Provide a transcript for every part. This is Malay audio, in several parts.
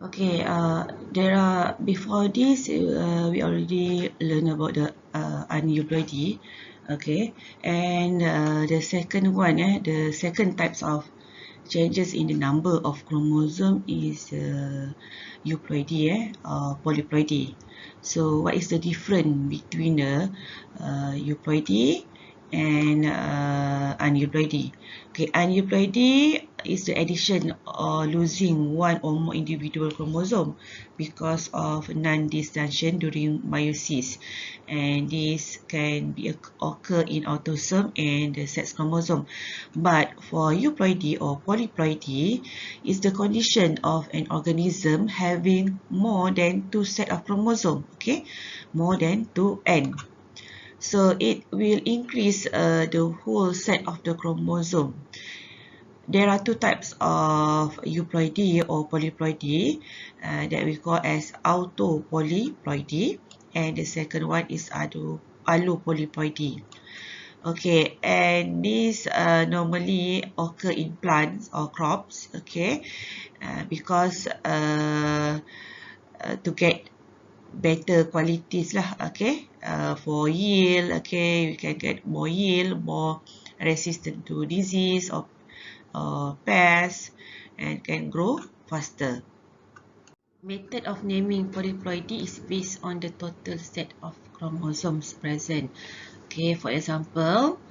Okay, there are before this we already learned about the aneuploidy, okay, and the second one, the second types of changes in the number of chromosome is euploidy, or polyploidy. So, what is the difference between the euploidy and aneuploidy? Okay, aneuploidy is the addition or losing one or more individual chromosome because of non-disjunction during meiosis, and this can be occur in autosome and the sex chromosome. But for euploidy or polyploidy, is the condition of an organism having more than two set of chromosome, okay, more than 2n. So it will increase the whole set of the chromosome. There are two types of euploidy or polyploidy that we call as autopolyploidy, and the second one is allopolyploidy. Okay, and this normally occur in plants or crops, okay, because to get better qualities lah, okay, for yield, okay, we can get more yield, more resistant to disease or pests, and can grow faster. Method of naming polyploidy is based on the total set of chromosomes present. Okay, for example,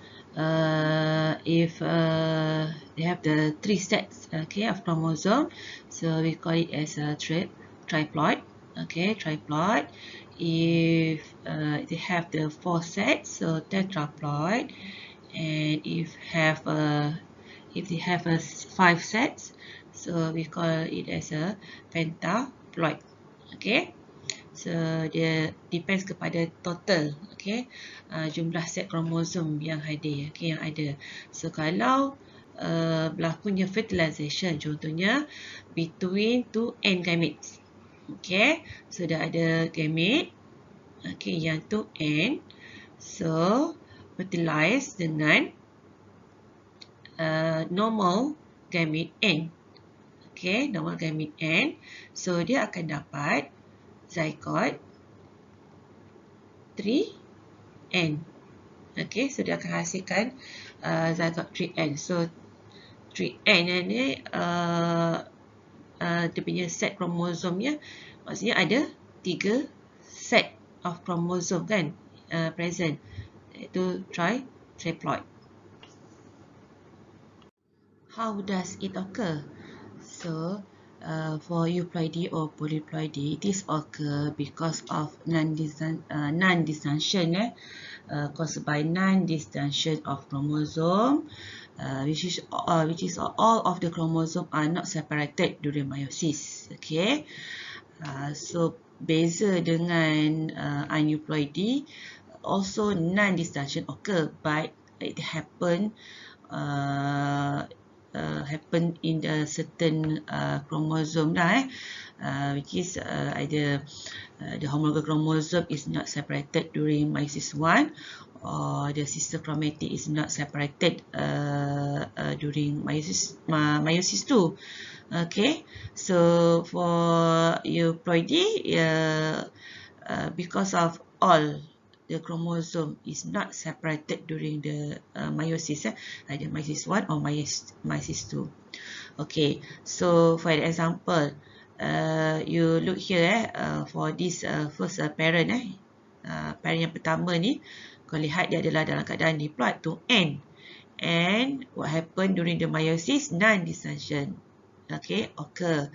if they have the three sets, okay, of chromosome, so we call it as a triploid. Okay, triploid. If they have the four sets, so tetraploid. And if they have a five sets, so we call it as a pentaploid. Okay, so dia depends kepada total, okay, jumlah set kromosom yang ada, okay, yang ada. So kalau berlakunya fertilization, contohnya between two end gametes, okay, so dah ada gamete, okay, yang two end, so fertilize dengan normal gamete N, okay, normal gamete N, so dia akan dapat zygote 3N. Okay, so dia akan hasilkan zygote 3N. So 3N ni dia punya set kromosomnya, maksudnya ada 3 set of chromosome kan, present, iaitu triploid. How does it occur? So for euploidy or polyploidy, this occur because of non-disjunction, caused by non-disjunction of chromosome, which is all of the chromosome are not separated during meiosis. Okay, so beza dengan aneuploidy, also non-disjunction occur, but it happen in a certain chromosome lah, which is either the homologous chromosome is not separated during meiosis 1, or the sister chromatic is not separated during meiosis 2. Okay, so for euploidy, because of all the chromosome is not separated during the meiosis, either meiosis 1 or meiosis 2. Okay, so for example, you look here, for this first parent, parent yang pertama ni, kau lihat dia adalah dalam keadaan diploid to N. And what happened during the meiosis? Non-disjunction, okay, occur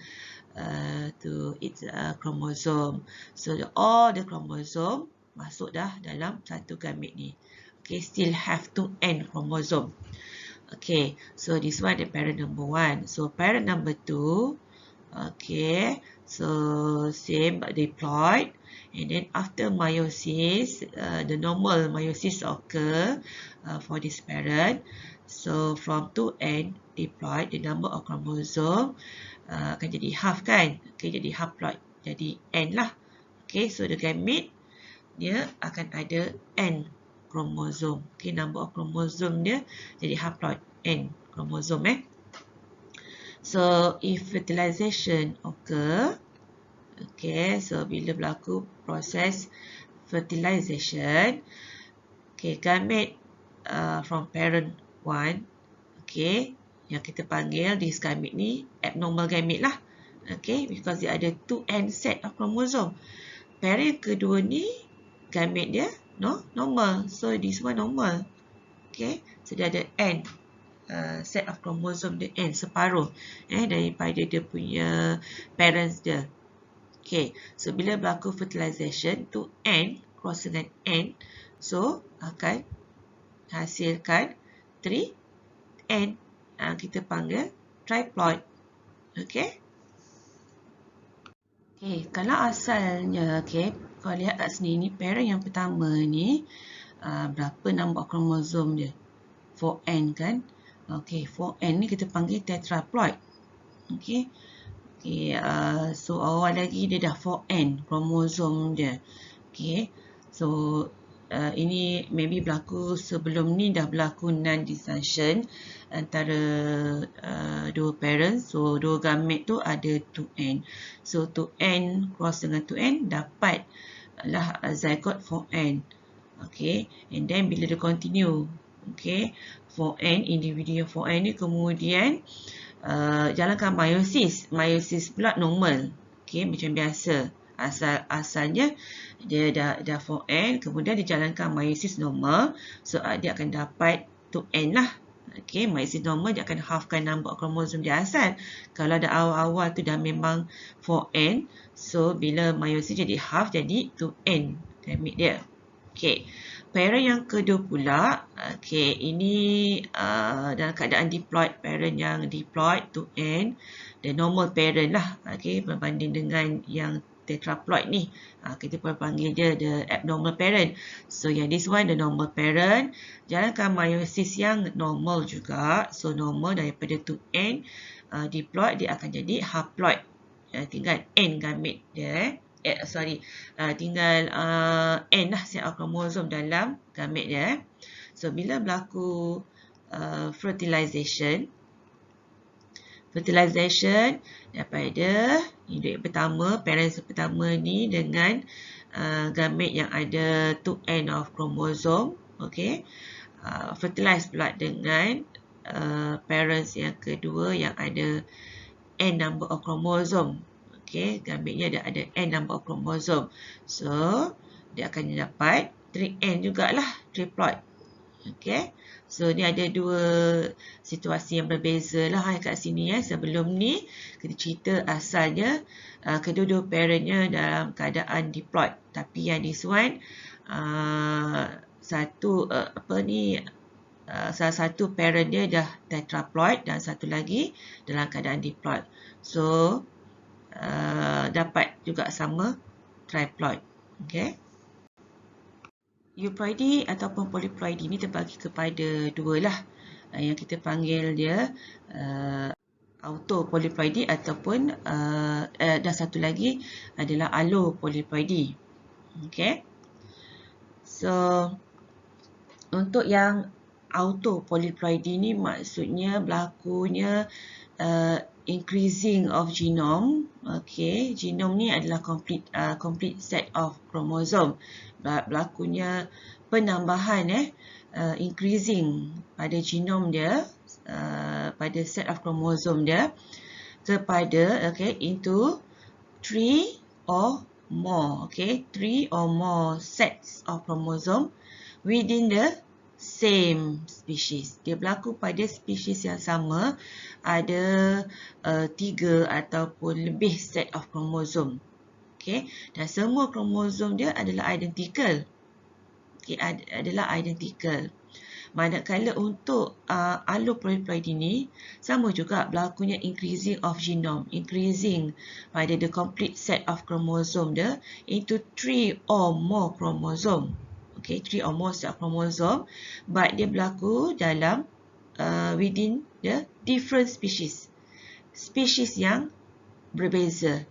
to its chromosome. So all the chromosome masuk dah dalam satu gamete ni. Okay, still have 2N chromosome. Okay, so this one the parent number 1. So parent number 2, okay, so same but diploid. And then after meiosis, the normal meiosis occur for this parent. So from 2N diploid, the number of chromosome akan jadi half kan. Okay, jadi haploid, jadi N lah. Okay, so the gamete dia akan ada N chromosome. Okay, number of chromosome dia jadi haploid, N chromosome. So if fertilization occur occur. Okay, so bila berlaku proses fertilization, okay, gamete from parent 1, okay, yang kita panggil this gamete ni abnormal gamete lah. Okay, because dia ada 2N set of chromosome. Parent kedua ni gamete dia normal, so this one normal. Okay, so dia ada N set of chromosome dia N, separuh daripada dia punya parents dia. Okay, so bila berlaku fertilization tu N cross dengan N, so akan hasilkan 3N. Kita panggil triploid. Okay. Okay, kalau asalnya, okay, kalau lihat kat sini ni, parent yang pertama ni, berapa nombor kromosom dia? 4N kan? Okay, 4N ni kita panggil tetraploid. Okay. Okay, so awal lagi dia dah 4N kromosom dia. Okay, so ini maybe berlaku sebelum ni dah berlaku non-disjunction antara dua parents. So dua gamete tu ada 2N. So 2N cross dengan 2N dapat lah zygote 4N. Okay, and then bila dia continue, okay, 4N, individu yang 4N ni kemudian jalankan meiosis pula normal. Okay, macam biasa. Asalnya dia dah 4N, kemudian dijalankan meiosis normal, so dia akan dapat 2N lah. Okay, meiosis normal dia akan halfkan number kromosom dia asal. Kalau dah awal-awal tu dah memang 4N, so bila meiosis jadi half, jadi 2N gamete dia. Okay, parent yang kedua pula, okay, ini dalam keadaan diploid, parent yang diploid 2N, the normal parent lah, okay, berbanding dengan yang tetraploid ni, kita panggil dia the abnormal parent. So yang this one the normal parent, jalankan meiosis yang normal juga, so normal daripada 2N diploid dia akan jadi haploid, tinggal N gamete dia. Tinggal N lah set of kromosom dalam gamete dia. So bila berlaku fertilization daripada induk pertama, parents pertama ni dengan gamete yang ada 2N of kromosom, okay, fertilize pula dengan parents yang kedua yang ada N number of kromosom. Okay, gametenya ada N number of kromosom. So dia akan dapat 3N jugalah, triploid. Okay, so ni ada dua situasi yang berbeza lah kat sini. Sebelum ni kita cerita asalnya kedua-dua parentnya dalam keadaan diploid, tapi yang this one salah satu parent dia dah tetraploid dan satu lagi dalam keadaan diploid. So dapat juga sama triploid. Okay. Euploidy ataupun polyploidy ni terbagi kepada dua lah, yang kita panggil dia autopolyploidy ataupun dan satu lagi adalah allopolyploidy. Okay. So untuk yang autopolyploidy ni maksudnya berlakunya increasing of genome. Okay, genome ni adalah complete set of chromosome. Berlakunya penambahan increasing pada genome dia, pada set of chromosome dia kepada into 3 or more, okay, 3 or more sets of chromosome within the same species. Dia berlaku pada spesies yang sama, ada 3 ataupun lebih set of chromosome. Okay, dan semua kromosom dia adalah identical. Okay, adalah identical. Manakala untuk allopolyploidy ini sama juga berlakunya increasing of genome, increasing pada the complete set of chromosome dia into 3 or more chromosome. Okay, 3 or more set of chromosome, but dia berlaku dalam within the different species. Species yang berbeza.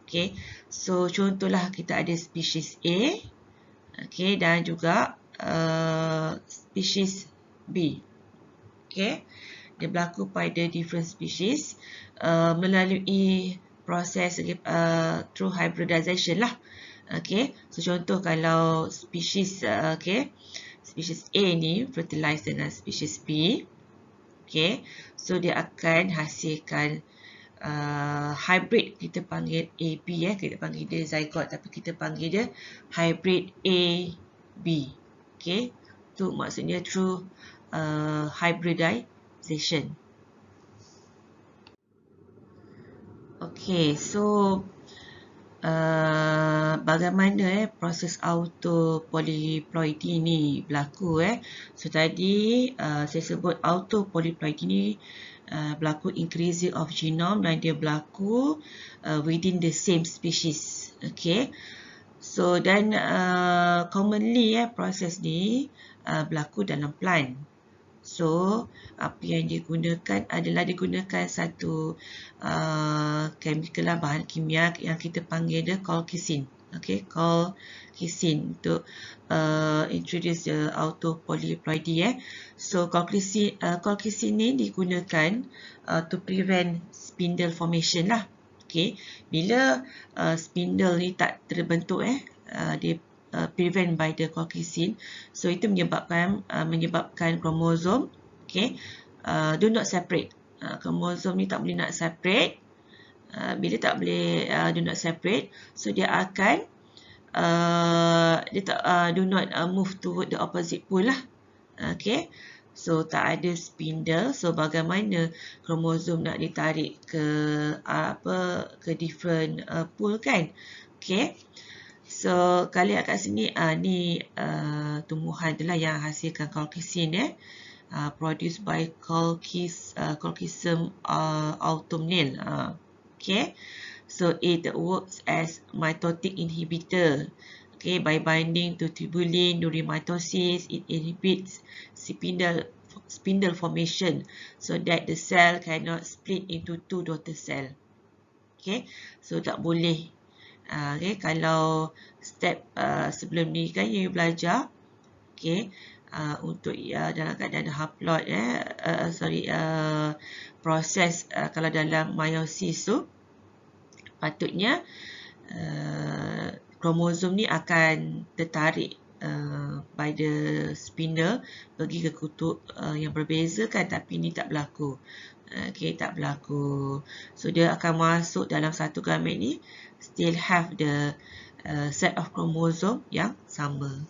Okay, so contohlah kita ada spesies A, okay, dan juga spesies B. Okay, dia berlaku pada different species melalui proses through hybridization lah. Okay, so contoh kalau species species A ni fertilize dengan species B. Okay, so dia akan hasilkan hybrid, kita panggil AB kita panggil dia zygote, tapi kita panggil dia hybrid AB. Okay, tu maksudnya through hybridization. Okay, so bagaimana proses autopolyploidy ni berlaku So tadi saya sebut autopolyploidy ni berlaku increasing of genome dan dia berlaku within the same species. Okay, so dan commonly proses ni berlaku dalam plant. So apa yang digunakan adalah digunakan satu chemical lah, bahan kimia yang kita panggil dia colchicine. Okay, colchicine untuk introduce the autopolyploidy So colchicine ni digunakan to prevent spindle formation lah. Okay, bila spindle ni tak terbentuk dia prevent by the colchicine, so itu menyebabkan kromosom do not separate. Kromosom ni tak boleh nak separate. Bila tak boleh do not separate, so dia akan do not move toward the opposite pole lah. Okay, so tak ada spindle. So bagaimana kromosom nak ditarik ke different pole kan? Okay, so kalian kat sini ni tumbuhan tu lah yang hasilkan colchicine produced by Colchicum autumnale. Okay, so it works as mitotic inhibitor. Okay, by binding to tubulin during mitosis, it inhibits spindle formation so that the cell cannot split into two daughter cell. Okay, so tak boleh. Okay, kalau step sebelum ni kan you belajar, okay, untuk dalam keadaan haploid proses kalau dalam meiosis tu patutnya kromosom ni akan tertarik by the spindle pergi ke kutub yang berbeza kan, tapi ni tak berlaku. Okay, tak berlaku. So dia akan masuk dalam satu gamet ni still have the set of chromosome yang sama.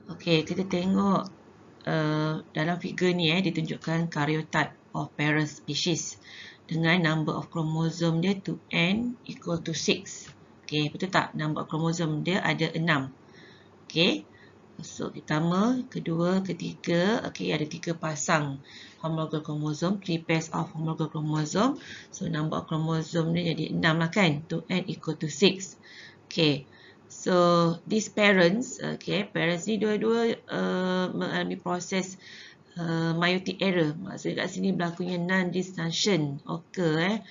Okay, kita tengok dalam figure ni ditunjukkan karyotype of parent species dengan number of chromosome dia 2n equal to 6. Okay, betul tak? Number of chromosome dia ada 6. Okay, so pertama, kedua, ketiga. Okay, ada 3 pasang homologous chromosome, 3 pairs of homologous chromosome. So number of chromosome ni jadi 6 lah kan? 2n equal to 6. Okay, so these parents, parents ni dua-dua mengalami proses meiotic error. Maksudnya kat sini berlakunya non-disjunction occur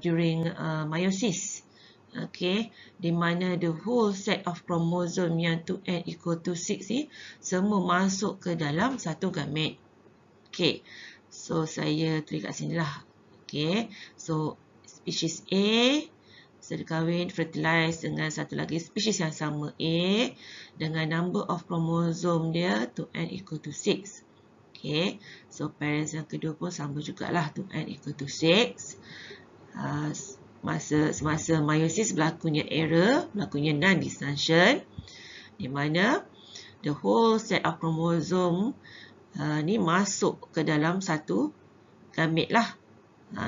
during meiosis. Okay, di mana the whole set of chromosome yang 2n equal to 6 ni semua masuk ke dalam satu gamet. Okay, so saya tulis kat sini lah. Okay, so species A kahwin fertilize dengan satu lagi species yang sama A dengan number of chromosome dia 2n equal to 6. Okay, so parents yang kedua pun sama jugalah 2n equal to 6. Semasa meiosis berlakunya error, berlakunya non-disjunction, di mana the whole set of chromosome ni masuk ke dalam satu gamet lah.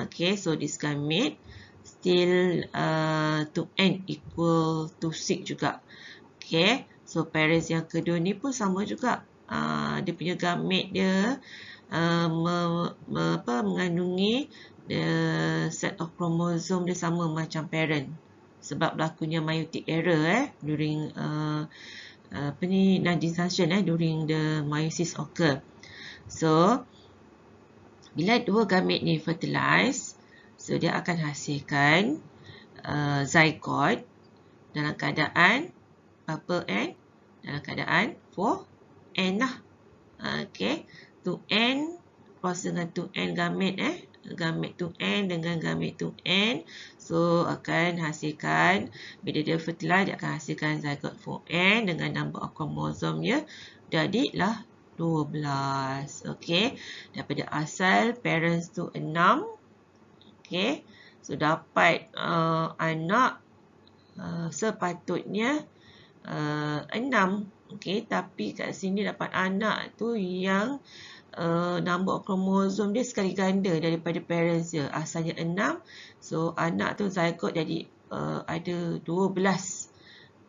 Okay, so this gamet still 2n equal to 6 juga. Okay, so parents yang kedua ni pun sama juga. Dia punya gamet dia mengandungi the set of chromosome dia sama macam parent, sebab berlakunya meiotic error during non-disjunction during the meiosis occur. So bila dua gamet ni fertilize, so dia akan hasilkan zygote dalam keadaan berapa n? Dalam keadaan 4n lah. Okay, 2n cross dengan 2n gamet gamet tu N dengan gamet tu N. So akan hasilkan, bila dia fertilize, dia akan hasilkan zygote for N dengan number of chromosome-nya jadilah 12. Okey, daripada asal parents tu 6. Okey, so dapat anak sepatutnya 6. Okey, tapi kat sini dapat anak tu yang number of chromosome dia sekali ganda daripada parents dia. Asalnya 6. So anak tu zygote jadi ada 12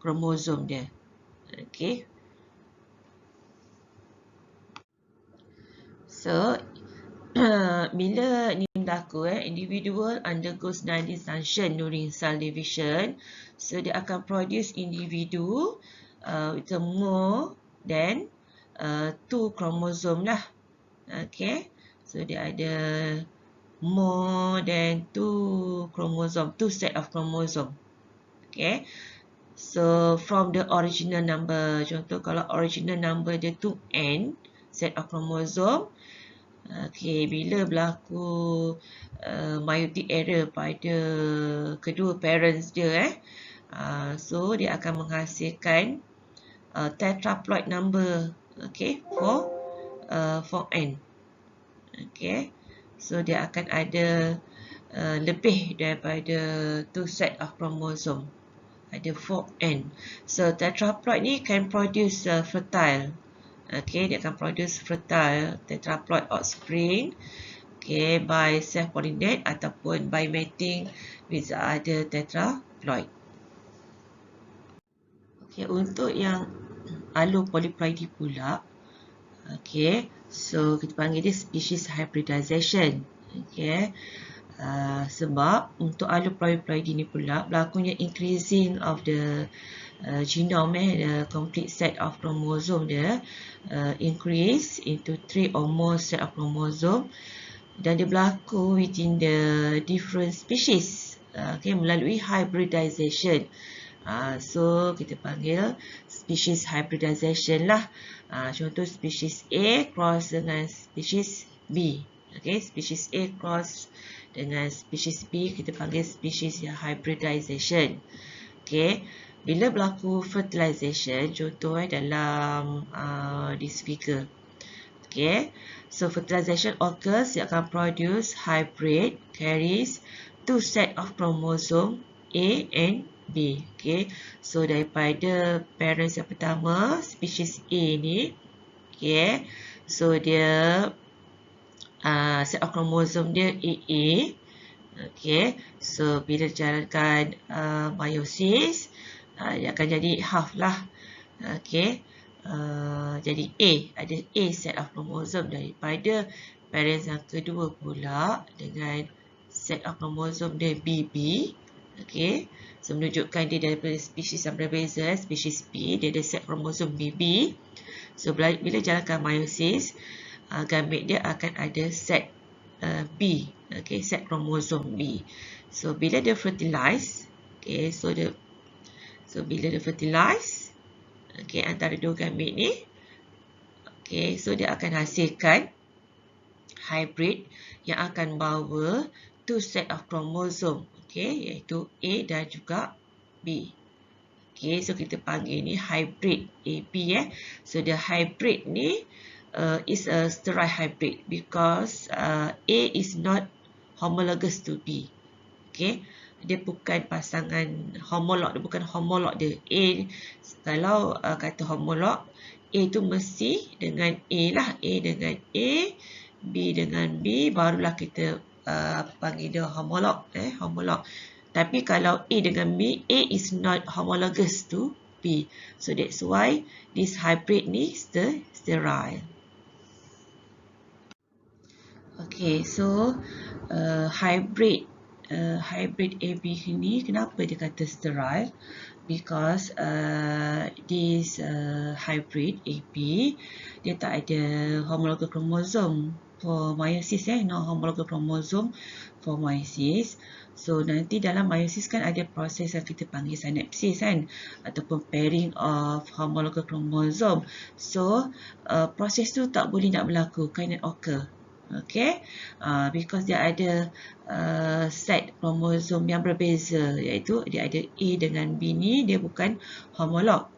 kromosom dia. Okey. So bila ni berlaku, individual undergoes non-disjunction during cell division, so dia akan produce individu with more than 2 chromosome lah. Okay, so dia ada more than 2 chromosome, 2 set of chromosome. Okay, so from the original number, contoh kalau original number dia tu N set of chromosome. Okay, bila berlaku meiotic error pada kedua parents dia, so dia akan menghasilkan tetraploid number, okay, for N. Okay, so dia akan ada lebih daripada 2 set of chromosome, ada 4N. So tetraploid ni can produce fertile. Okay, dia akan produce fertile tetraploid offspring, okay, by self-pollinate ataupun by mating with other tetraploid. Okay, untuk yang allopolyploidy pula, okay, so kita panggil dia species hybridization. Okay, sebab untuk allopolyploidy ni pula berlakunya increasing of the genome, the complete set of chromosome dia increase into 3 or more set of chromosome, dan dia berlaku within the different species, okay, melalui hybridization. So kita panggil species hybridization lah. Contoh species A cross dengan species B. Okay, species A cross dengan species B kita panggil species hybridization. Okay, bila berlaku fertilization, contoh dalam this figure. Okay, so fertilization occurs, dia akan produce hybrid carries 2 set of chromosome A and B. Okay, so daripada parents yang pertama, species A ni, okay, so dia set of chromosome dia AA. Okay, so bila jalankan meiosis, dia akan jadi half lah. Okay, jadi A, ada A set of chromosome daripada parents yang kedua pula dengan set of chromosome dia BB. Okay, so menunjukkan dia daripada spesies yang berbeza. Spesies B, dia ada set chromosome BB. So bila jalankan meiosis, gamet dia akan ada set B, okay, set chromosome B. So bila dia fertilize, okay, so bila dia fertilize, okay, antara dua gamet ni, okay, so dia akan hasilkan hybrid yang akan bawa 2 set of chromosome, okay, iaitu A dan juga B. Okay, so kita panggil ni hybrid AB. So the hybrid ni is a sterile hybrid because A is not homologous to B. Okay, dia bukan pasangan homolog, dia bukan homolog dia. A, kalau kata homolog, A tu mesti dengan A lah, A dengan A, B dengan B, barulah kita panggil dia homolog, homolog. Tapi kalau A dengan B, A is not homologous to B. So that's why this hybrid ni sterile. Okay, so hybrid AB ni kenapa dia kata sterile? Because this hybrid AB dia tak ada homologous chromosome for meiosis, no homologous chromosome for meiosis. So nanti dalam meiosis kan ada proses yang kita panggil synapsis kan, ataupun pairing of homologous chromosome. So proses tu tak boleh nak berlaku, cannot occur. Okay, because dia ada set kromosom yang berbeza, iaitu dia ada A dengan B ni dia bukan homolog.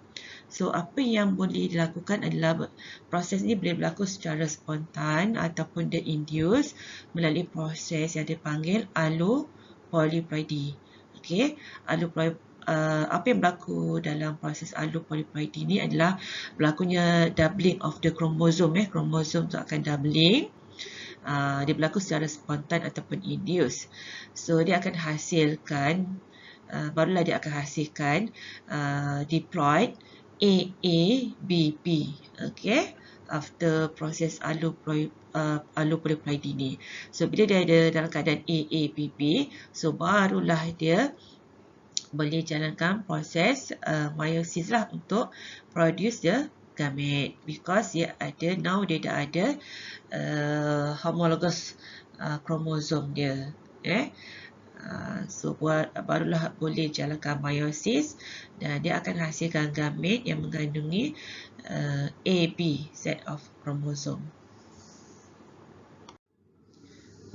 So apa yang boleh dilakukan adalah proses ni boleh berlaku secara spontan ataupun di-induce melalui proses yang dipanggil allopolyploidy. Okay, apa yang berlaku dalam proses allopolyploidy ni adalah berlakunya doubling of the chromosome. Kromosom tu akan doubling. Dia berlaku secara spontan ataupun induce. So dia akan hasilkan, barulah dia akan hasilkan diploid AABP. Okay, after proses allopolyploidy ni. So bila dia ada dalam keadaan AABP, so barulah dia boleh jalankan proses meiosis lah untuk produce the gamete, because dia ada, now dia dah ada homologous kromosom dia. So barulah boleh jalankan meiosis dan dia akan hasilkan gamete yang mengandungi AB set of kromosom.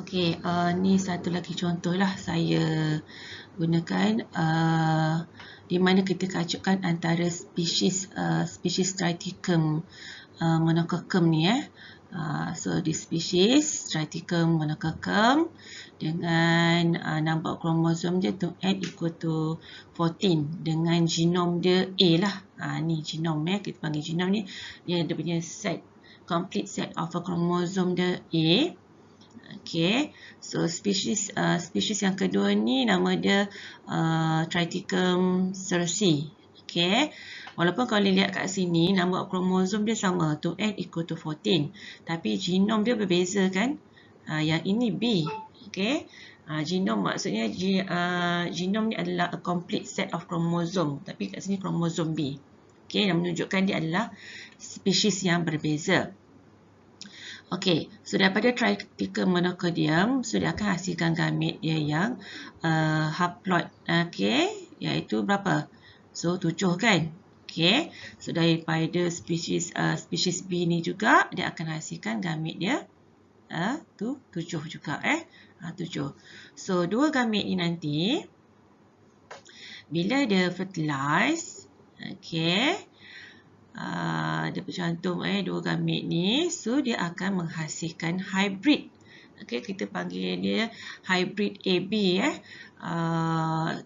Okey, ni satu lagi contoh lah saya gunakan di mana kita kacukkan antara spesies Triticum monococcum ni. So di spesies Triticum monococcum dengan number kromosom dia tu N equal to 14 dengan genom dia A lah. Ni genom kita panggil genom ni, dia punya set, complete set of a kromosom dia A. Okay, so spesies yang kedua ni nama dia Triticum cersei. Okay, walaupun kalau lihat kat sini nama kromosom dia sama, 2N equal to 14, tapi genom dia berbeza kan. Yang ini B. Okay, genom maksudnya genom ni adalah a complete set of chromosome, tapi kat sini kromosom B. Okay, yang menunjukkan dia adalah spesies yang berbeza. Okey, so daripada Triticum monococcum, so dia akan hasilkan gamete dia yang haploid, okey, iaitu berapa? So 7 kan? Okey, so daripada spesies B ni juga dia akan hasilkan gamete dia 7 juga 7. So dua gamete ni nanti bila dia fertilize, okey, dia bercantum dua gamete ni, so dia akan menghasilkan hybrid. Okey, kita panggil dia hybrid AB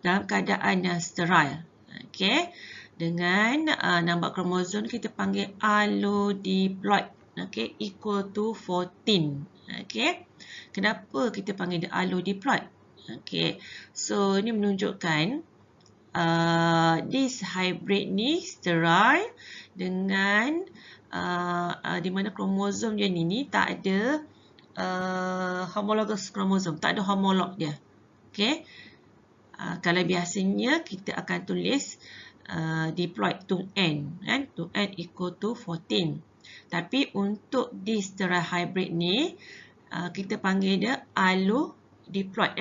dalam keadaan yang sterile. Okey, dengan number kromosom kita panggil allodiploid. Okey, equal to 14. Okey, kenapa kita panggil dia allodiploid? Okey, so ini menunjukkan this hybrid ni sterile dengan di mana kromosom dia ni tak ada homologous kromosom, tak ada homolog dia. Okey, kalau biasanya kita akan tulis diploid 2N kan, 2N equal to 14, tapi untuk this sterile hybrid ni kita panggil dia allodiploid.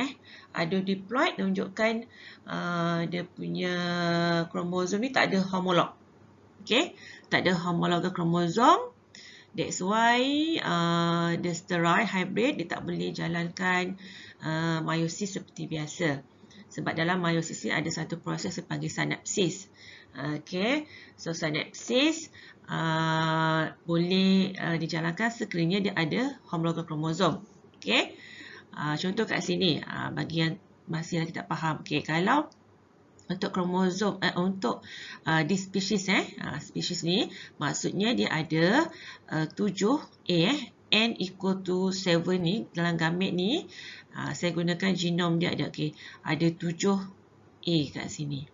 Allodiploid menunjukkan dia punya kromosom ni tak ada homolog. Okay, tak ada homologous kromosom. That's why the sterile hybrid dia tak boleh jalankan meiosis seperti biasa. Sebab dalam meiosis ni ada satu proses dipanggil synapsis. Okay, so synapsis boleh dijalankan sekiranya dia ada homologous kromosom. Okay, contoh kat sini bagi yang masih lagi tak faham. Okay, kalau untuk kromosom untuk di spesies spesies ni maksudnya dia ada 7A N equal to 7 ni dalam gamete ni. Saya gunakan genom dia ada ada 7A kat sini.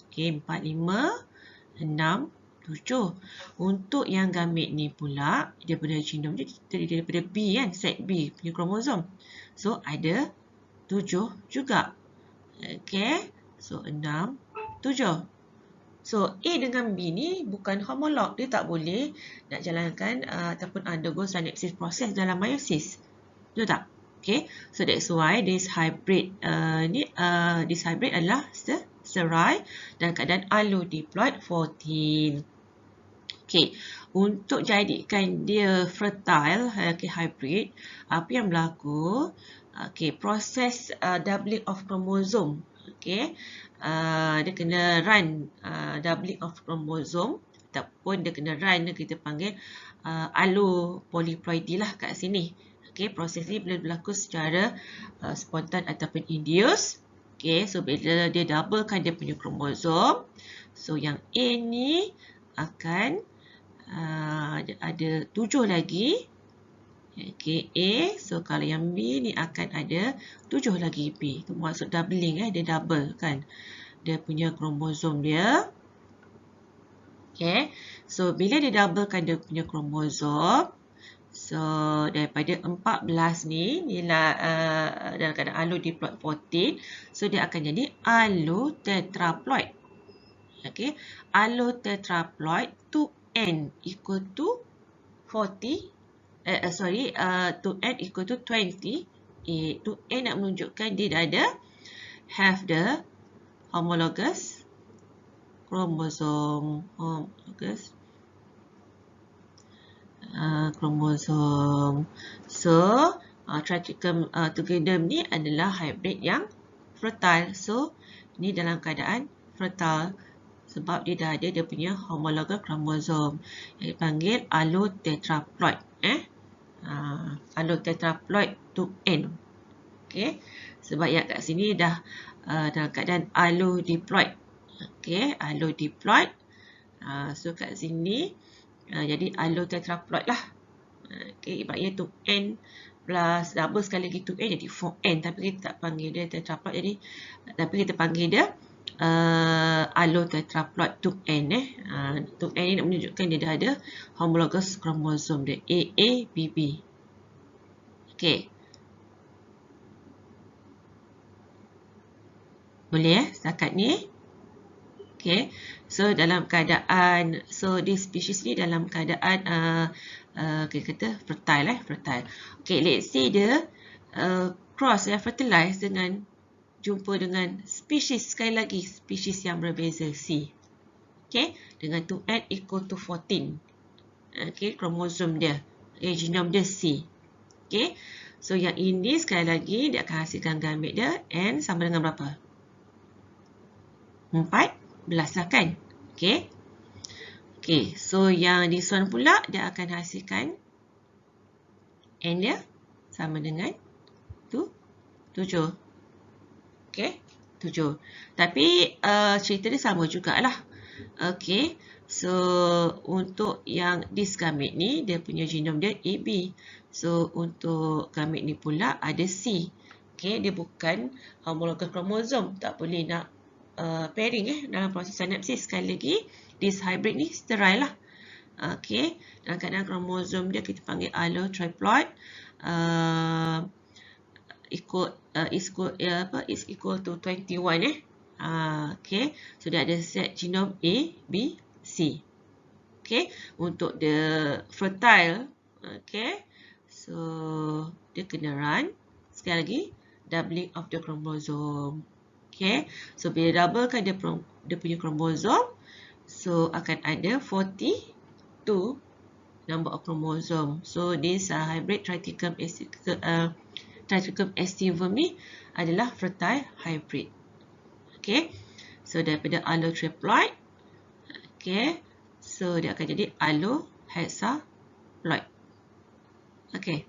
Okey, 4, 5, 6, 7. Untuk yang gamete ni pula dia punya genom dia terdiri daripada B kan, set B punya kromosom. So ada 7 juga. Okey, so 6, 7. So A dengan B ni bukan homolog, dia tak boleh nak jalankan ataupun undergo synapsis proses dalam meiosis. Betul tak? Okay, so that's why this hybrid this hybrid adalah sterile dan keadaan allodiploid 14. Okey, untuk jadikan dia fertile, hybrid, apa yang berlaku? Okey, proses doubling of chromosome. Okey, dia kena run doubling of chromosome ataupun dia kena run, kita panggil allopolyploidy lah kat sini. Okey, proses ni boleh berlaku secara spontan ataupun induced. Okey, so bila dia doublekan dia punya kromosom, so yang A ni akan ada 7 lagi. Okey, A. So kalau yang B ni akan ada 7 lagi B. Itu maksud doubling, dia double kan dia punya kromosom dia. Okey, so bila dia doublekan dia punya kromosom, so daripada 14 ni nilai dalam keadaan allodiploid 14, so dia akan jadi allotetraploid. Okey, allotetraploid 2n equal to 40 2n equal to 28. 2n nak menunjukkan dia dah ada have the homologous chromosome. So Triticum tugedum ni adalah hybrid yang fertile. So ni dalam keadaan fertile sebab dia dah ada dia punya homologous chromosome yang dipanggil allotetraploid. Allotetraploid 2n. Okey, sebab yang kat sini dah dalam keadaan allodiploid. Okey, allodiploid. So kat sini jadi allotetraploid lah. Okey, ibaratnya 2n plus double sekali lagi 2n jadi 4n, tapi kita tak panggil dia tetraploid, jadi tapi kita panggil dia allotetraploid 2n. 2n ni nak menunjukkan dia dah ada homologous chromosome dia AABB. Okey, boleh setakat ni. Okey, so dalam keadaan, so di species ni dalam keadaan kita kata fertile, fertile. Okey, let's say dia cross fertilize dengan jumpa dengan spesies, sekali lagi spesies yang berbeza C. Okey, dengan 2n equal to 14. Okey, kromosom dia, genome dia C. Okey, so yang ini sekali lagi dia akan hasilkan gamit dia n sama dengan berapa? 14 lah kan? Okey. Okey, so yang this one pula dia akan hasilkan n dia sama dengan 7. Okey, 7. Tapi cerita dia sama jugalah. Okey, so untuk yang this gamit ni dia punya genome dia AB. So untuk gamit ni pula ada C. Okey, dia bukan homologous chromosome, tak boleh nak pairing dalam proses synapsis. Sekali lagi, this hybrid ni sterile lah. Okey, dalam keadaan kromosom dia kita panggil allotriploid, is equal to 21. Okey, so dia ada set genome A, B, C. Okey, untuk the fertile, okey, so dia kena run sekali lagi doubling of the chromosome. Okay, so bila doublekan dia punya kromosom, so akan ada 42 number of chromosome. So this hybrid Triticum aestivum ni adalah fertile hybrid. Okay, so daripada allotriploid, okay, so dia akan jadi allohexaploid. Okay,